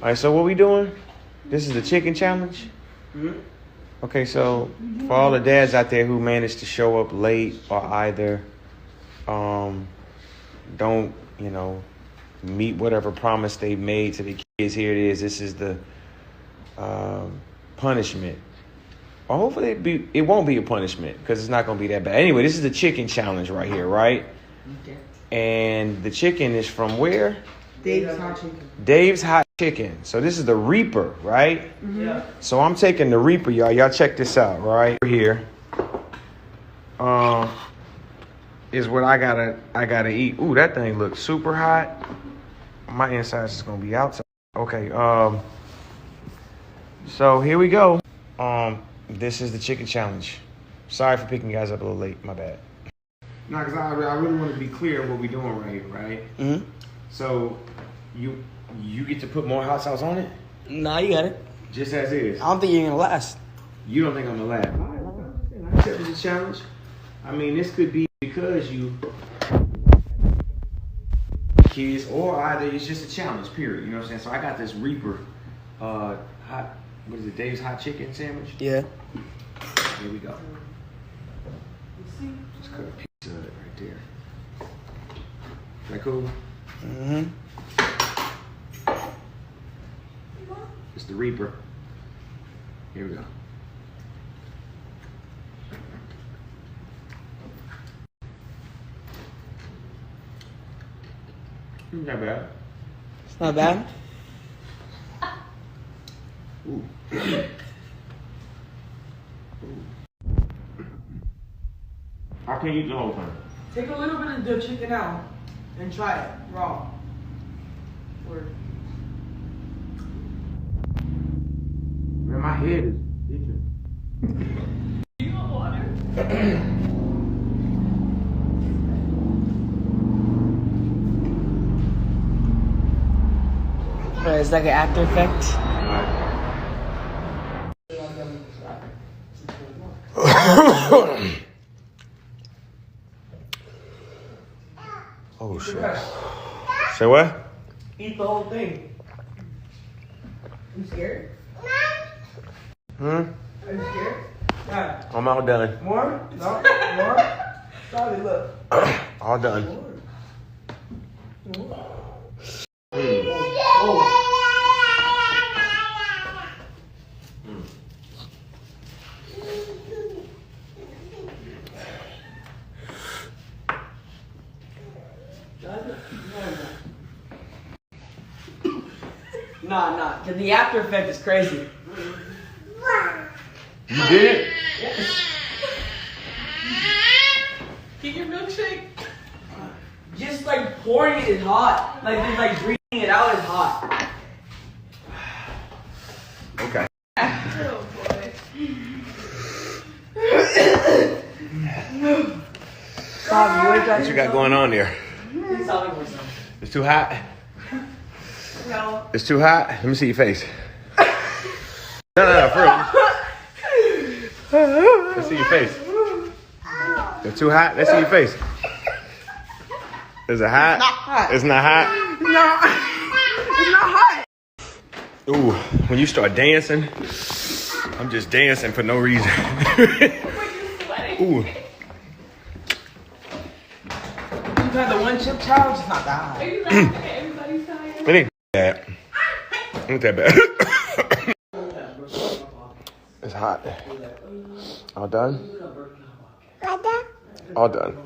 right, so what we doing? This is the chicken challenge? Mm-hmm. Okay, so for all the dads out there who managed to show up late or either don't, meet whatever promise they made to the kids, here it is. This is the punishment. Or hopefully it won't be a punishment because it's not going to be that bad. Anyway, this is the chicken challenge right here, right? Okay. And the chicken is from where? Dave's Hot Chicken. Dave's Hot Chicken. So this is the Reaper, right? Mm-hmm. Yeah. So I'm taking the Reaper, y'all. Y'all check this out, right? Here. Is what I gotta eat. Ooh, that thing looks super hot. My insides is gonna be outside. Okay, so here we go. This is the chicken challenge. Sorry for picking you guys up a little late, my bad. No, because I really want to be clear on what we're doing right here, right? Mm-hmm. So you get to put more hot sauce on it? Nah, you got it. Just as is. I don't think you're gonna last. You don't think I'm gonna laugh? I accept this challenge. I mean, this could be because you kids, or either it's just a challenge. Period. You know what I'm saying? So I got this Reaper, hot. What is it? Dave's Hot Chicken sandwich. Yeah. Here we go. Just cut a piece of it right there. Is that cool? Mm-hmm. It's the Reaper. Here we go. Not bad. It's not bad. Ooh. I can't eat the whole thing. Take a little bit of the chicken out and try it raw. Man, my head is itching. You want water? It's like an after effect. Oh shit. Say what? Eat the whole thing. You scared? Are you scared? Yeah. I'm all done. More? No? More? Sorry, look. All done. Nah. The after effect is crazy. You did it? Get your milkshake. Just like pouring it is hot. Like just like breathing it out is hot. Okay. Oh boy. What you got going on there? It's too hot? No. It's too hot? Let me see your face. No, for real. Let's see your face. It's too hot? Let's see your face. Is it hot? It's not hot. It's not hot. Ooh, when you start dancing, I'm just dancing for no reason. Ooh. You had the one chip challenge? It's not that hot. Are you laughing at everybody's time? It ain't bad. It ain't that bad. It's hot. All done? All done.